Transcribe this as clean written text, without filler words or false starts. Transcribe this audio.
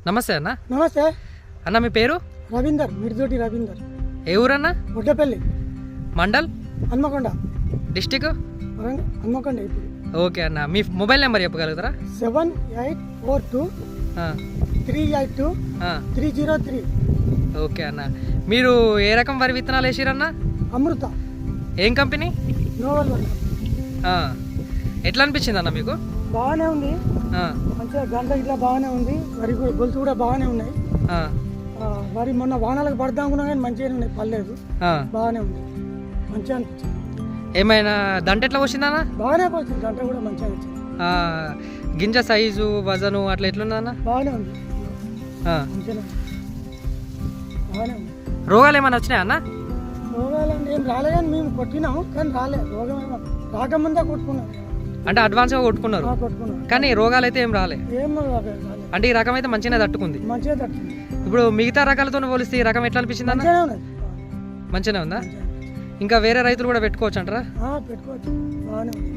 నమస్తే అన్న. నమస్తే అన్న మీ పేరు? రవీందర్, మిర్దోటి రవీందర్. ఏ ఊరన్నా? ఒడ్డపల్లి మండల్, హన్మకొండ డిస్టిక్ హన్మకొండ. ఇప్పుడు ఓకే అన్న, మీ మొబైల్ నెంబర్ చెప్పగలుగుతారా? 7842382303. ఓకే అన్న, మీరు ఏ రకం వరి విత్తనాలు వేసిరన్నా? అమృత ఏం కంపెనీ? నోవల్ వల్ల ఎట్లా అనిపించింది అన్న మీకు? బాగానే ఉంది, మంచిగా గంట ఇట్లా బాగానే ఉంది. వరి కూడా గొలుసు కూడా బాగానే ఉన్నాయి. మరి మొన్న వానాలకు పడదాం అనుకున్నా కానీ మంచిగానే ఉన్నాయి, పర్లేదు, బాగానే ఉంది, మంచిగా అనిపించింది. ఏమైనా దంట ఎట్లా వచ్చిందన్న? బాగానే వచ్చింది, గంట కూడా మంచిగా వచ్చింది. గింజ సైజు వజను అట్లా ఎట్లుందన్న? బాగానే ఉంది, మంచిగానే ఉంది, బాగానే ఉంది. రోగాలు ఏమైనా వచ్చినాయా అన్న? రోగాలు ఏం రాలే, కానీ మేము కొట్టినాము కానీ రాలే. రోగం ఏమో రాకముందే కొట్టుకున్నాం, అంటే అడ్వాన్స్గా కొట్టుకున్నారు కొట్టుకున్నాం, కానీ రోగాలు అయితే ఏం రాలే. ఏం రాలే. అంటే ఈ రకం అయితే మంచిగానే తట్టుకుంది. మంచిగా తట్టుకుంది. ఇప్పుడు మిగతా రకాలతో పోలిస్తే ఈ రకం ఎట్లా అనిపించింది అన్న? మంచిగానే ఉన్నది, మంచిగానే ఉందా? ఇంకా వేరే రైతులు కూడా పెట్టుకోవచ్చు అంటారా? పెట్టుకోవచ్చు, బాగానే ఉంది.